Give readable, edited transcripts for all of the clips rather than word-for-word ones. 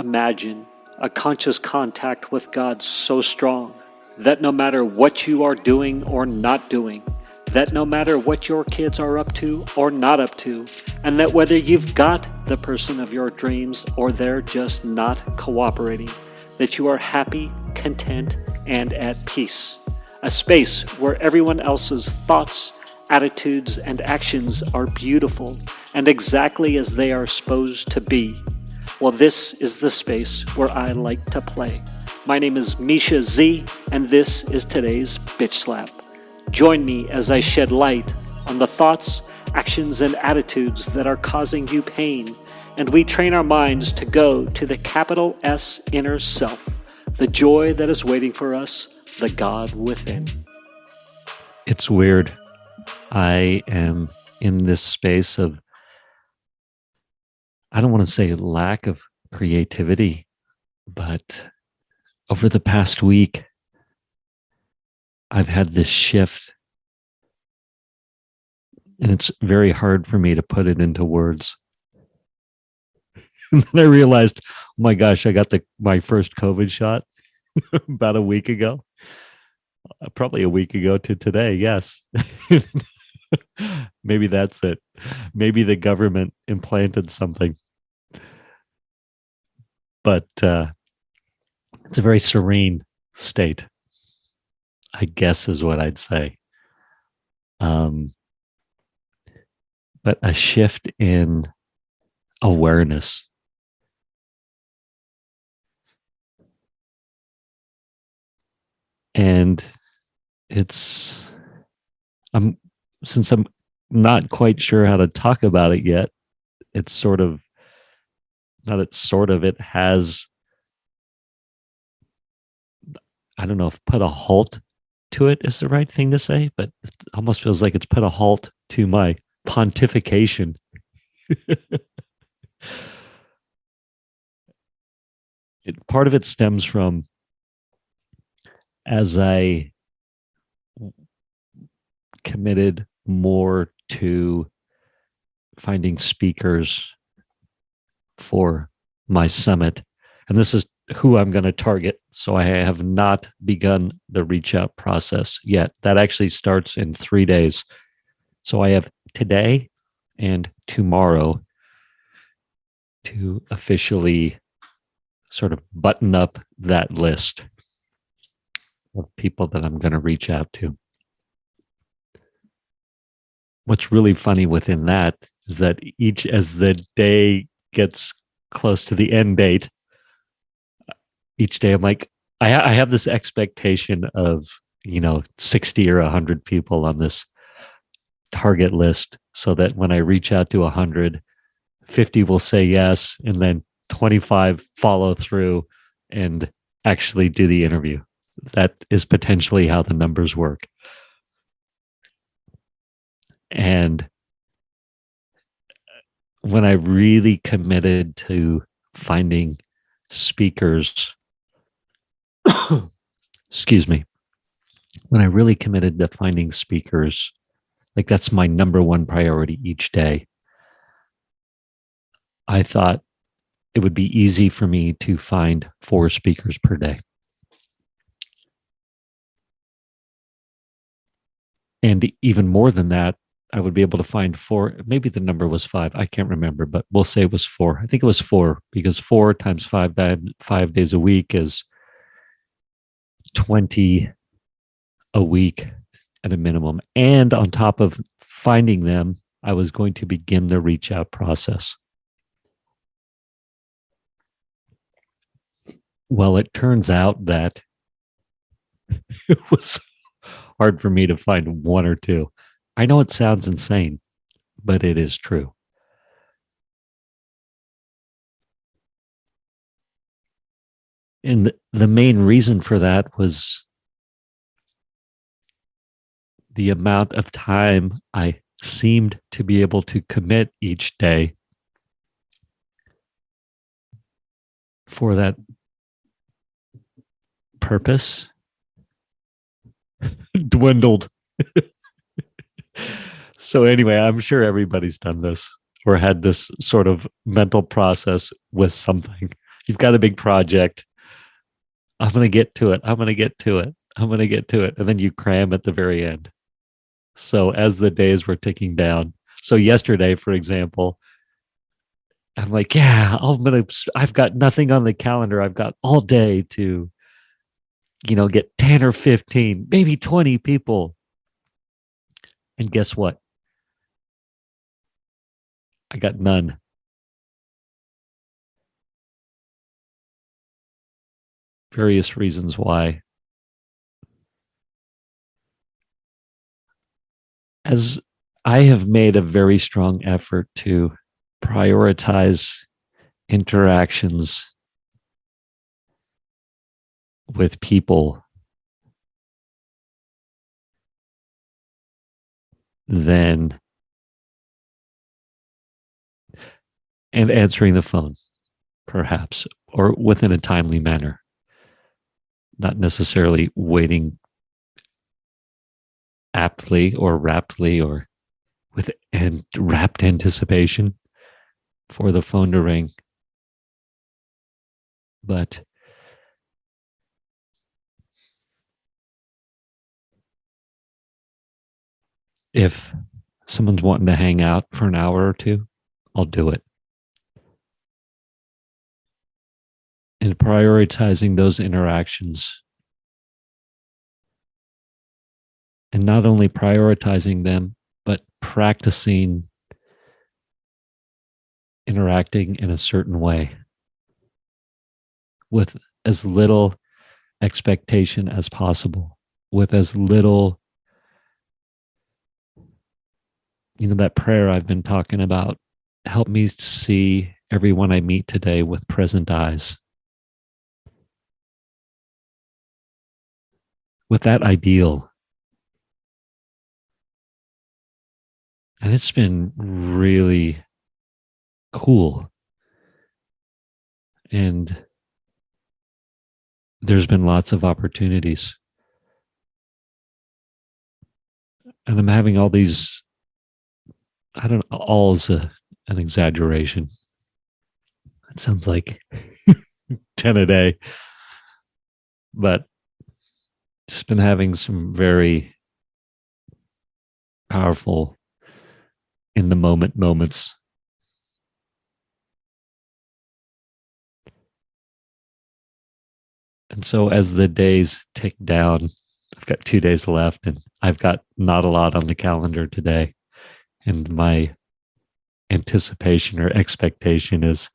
Imagine a conscious contact with God so strong that no matter what you are doing or not doing, that no matter what your kids are up to or not up to, and that whether you've got the person of your dreams or they're just not cooperating, that you are happy, content, and at peace. A space where everyone else's thoughts, attitudes, and actions are beautiful and exactly as they are supposed to be. Well, this is the space where I like to play. My name is Misha Z, and this is today's Bitch Slap. Join me as I shed light on the thoughts, actions, and attitudes that are causing you pain, and we train our minds to go to the capital S inner self, the joy that is waiting for us, the God within. It's weird. I am in this space of, I don't want to say lack of creativity, but over the past week, I've had this shift, and it's very hard for me to put it into words. And then I realized, oh my gosh, I got my first COVID shot about a week ago. Probably a week ago to today, yes. Maybe that's it. Maybe the government implanted something. But it's a very serene state, I guess is what I'd say. But a shift in awareness. And since I'm not quite sure how to talk about it yet, it has, I don't know if put a halt to it is the right thing to say, but it almost feels like it's put a halt to my pontification. Part of it stems from, as I committed more to finding speakers for my summit, and this is who I'm going to target. So I have not begun the reach out process yet. That actually starts in 3 days. So I have today and tomorrow to officially sort of button up that list of people that I'm going to reach out to. What's really funny within that is that as the day gets close to the end date, each day I'm like, I have this expectation of, 60 or 100 people on this target list, so that when I reach out to 100, 50 will say yes, and then 25 follow through and actually do the interview. That is potentially how the numbers work. And when I really committed to finding speakers, excuse me, when I really committed to finding speakers, like that's my number one priority each day, I thought it would be easy for me to find 4 speakers per day. And even more than that, I would be able to find 4, maybe the number was 5, I can't remember, but we'll say it was 4. I think it was 4, because 4 times 5 days a week is 20 a week at a minimum. And on top of finding them, I was going to begin the reach out process. Well, it turns out that it was hard for me to find 1 or 2. I know it sounds insane, but it is true. And the main reason for that was the amount of time I seemed to be able to commit each day for that purpose dwindled. So anyway, I'm sure everybody's done this or had this sort of mental process with something. You've got a big project. I'm going to get to it. I'm going to get to it. I'm going to get to it. And then you cram at the very end. So as the days were ticking down, so yesterday, for example, I'm like, yeah, I've got nothing on the calendar. I've got all day to, get 10 or 15, maybe 20 people. And guess what? I got none. Various reasons why. As I have made a very strong effort to prioritize interactions with people than and answering the phone, perhaps, or within a timely manner, not necessarily waiting aptly or raptly or with rapt anticipation for the phone to ring. But if someone's wanting to hang out for an hour or two, I'll do it. And prioritizing those interactions, and not only prioritizing them, but practicing interacting in a certain way with as little expectation as possible, with as little, that prayer I've been talking about. Help me see everyone I meet today with present eyes. With that ideal. And it's been really cool. And there's been lots of opportunities. And I'm having all these, I don't know, all is an exaggeration. It sounds like 10 a day. But just been having some very powerful in the moment moments. And so as the days tick down, I've got 2 days left and I've got not a lot on the calendar today. And my anticipation or expectation is,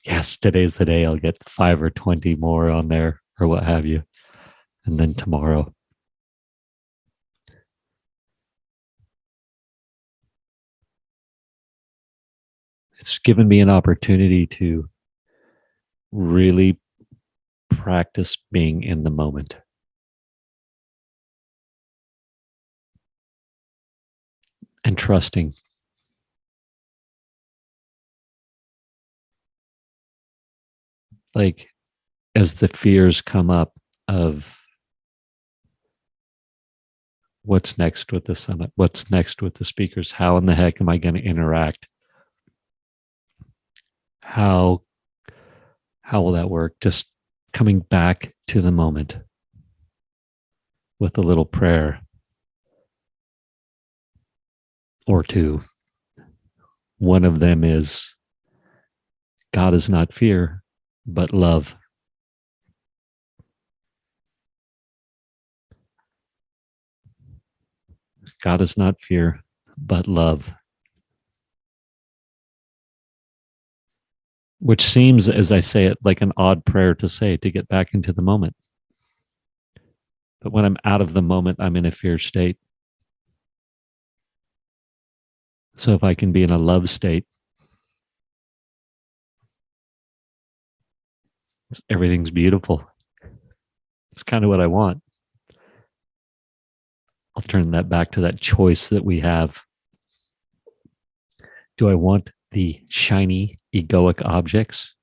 yes, today's the day I'll get 5 or 20 more on there or what have you. And then tomorrow. It's given me an opportunity to really practice being in the moment. And trusting. Like, as the fears come up of what's next with the summit, what's next with the speakers, how in the heck am I going to interact? How will that work? Just coming back to the moment with a little prayer or two. One of them is, God is not fear, but love. God is not fear, but love. Which seems, as I say it, like an odd prayer to say to get back into the moment. But when I'm out of the moment, I'm in a fear state. So if I can be in a love state, everything's beautiful. It's kind of what I want. I'll turn that back to that choice that we have. Do I want the shiny, egoic objects?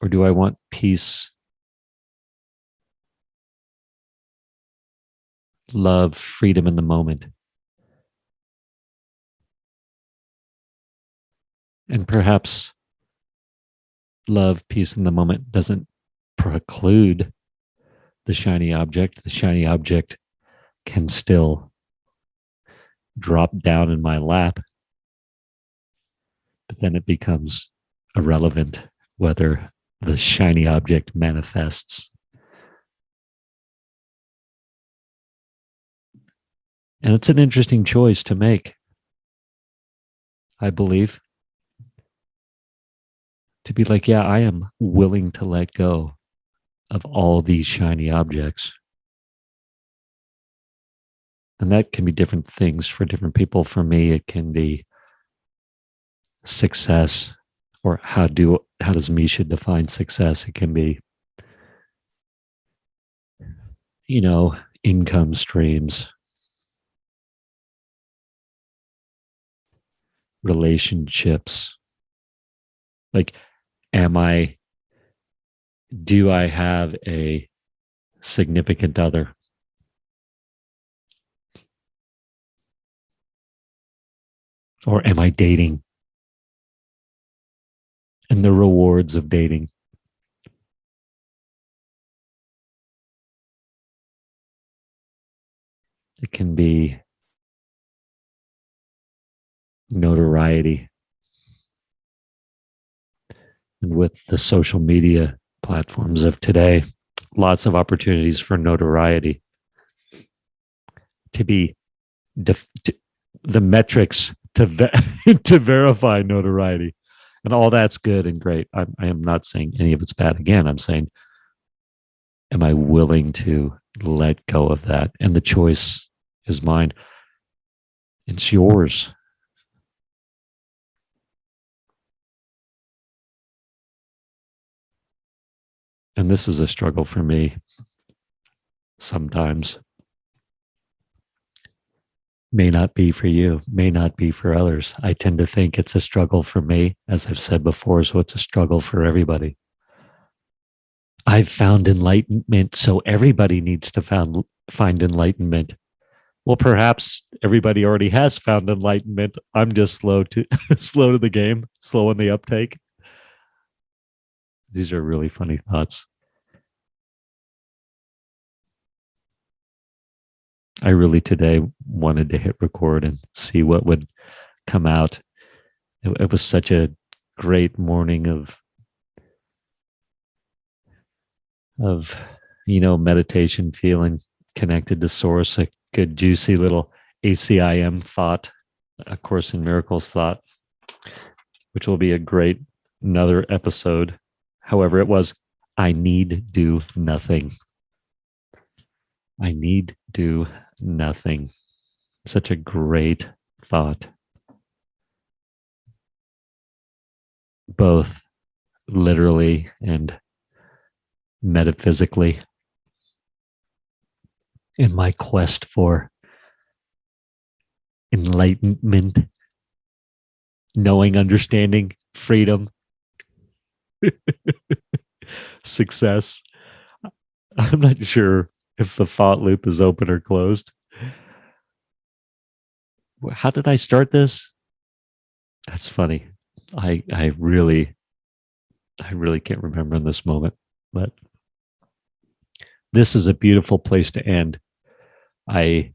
Or do I want peace, love, freedom in the moment? And perhaps love, peace in the moment doesn't preclude the shiny object. The shiny object can still drop down in my lap, but then it becomes irrelevant whether the shiny object manifests. And it's an interesting choice to make, I believe. To be like, yeah, I am willing to let go of all these shiny objects. And that can be different things for different people. For me, it can be success, or how does Misha define success? It can be, income streams, relationships. Like, do I have a significant other? Or am I dating? And the rewards of dating. It can be notoriety. And with the social media platforms of today, lots of opportunities for notoriety to be the metrics to verify notoriety. And all that's good and great. I am not saying any of it's bad. Again, I'm saying, am I willing to let go of that? And the choice is mine. It's yours. And this is a struggle for me sometimes. May not be for you, may not be for others. I tend to think it's a struggle for me, as I've said before, so it's a struggle for everybody. I've found enlightenment, so everybody needs to find enlightenment. Well, perhaps everybody already has found enlightenment. I'm just slow to the game, slow on the uptake. These are really funny thoughts. I really today wanted to hit record and see what would come out. It was such a great morning of meditation, feeling connected to source, a good juicy little ACIM thought, A Course in Miracles thought, which will be a great another episode. However, it was, I need do nothing. I need do nothing. Such a great thought. Both literally and metaphysically. In my quest for enlightenment, knowing, understanding, freedom, success. I'm not sure if the thought loop is open or closed. How did I start this? That's funny. I really can't remember in this moment, but this is a beautiful place to end. I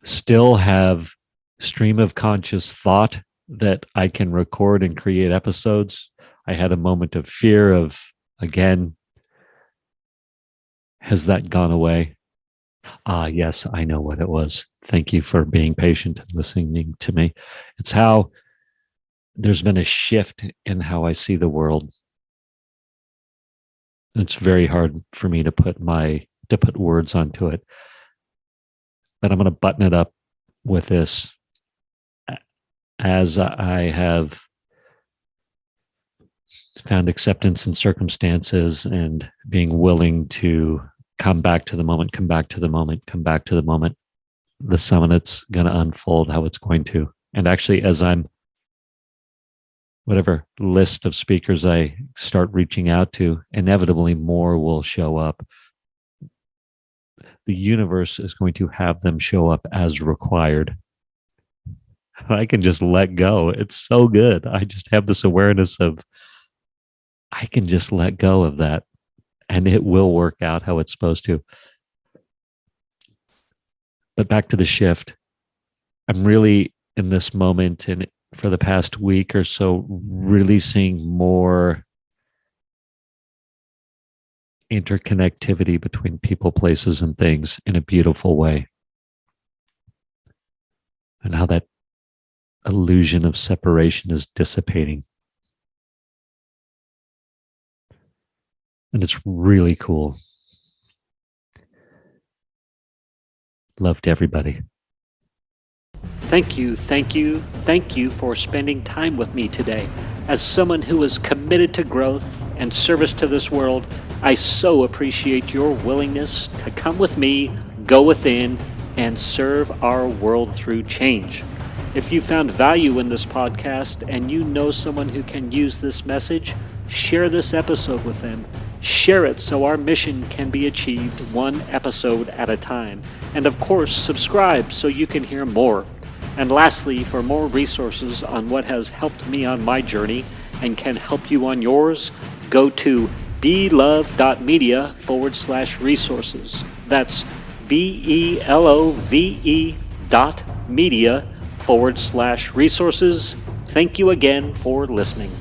still have stream of conscious thought that I can record and create episodes. I had a moment of fear of, again, has that gone away? Yes, I know what it was. Thank you for being patient and listening to me. It's how there's been a shift in how I see the world. It's very hard for me to put words onto it. But I'm going to button it up with this. As I have found acceptance in circumstances and being willing to come back to the moment, the summit's going to unfold how it's going to. And actually, as I'm, whatever list of speakers I start reaching out to, inevitably more will show up. The universe is going to have them show up as required. I can just let go. It's so good. I just have this awareness of I can just let go of that and it will work out how it's supposed to. But back to the shift. I'm really in this moment and for the past week or so, really seeing more interconnectivity between people, places, and things in a beautiful way. And how that illusion of separation is dissipating. And it's really cool. Love to everybody. Thank you for spending time with me today. As someone who is committed to growth and service to this world, I so appreciate your willingness to come with me, go within, and serve our world through change. If you found value in this podcast and you know someone who can use this message, share this episode with them. Share it so our mission can be achieved one episode at a time. And of course, subscribe so you can hear more. And lastly, for more resources on what has helped me on my journey and can help you on yours, go to belove.media/resources. That's BELOVE.media/resources. Thank you again for listening.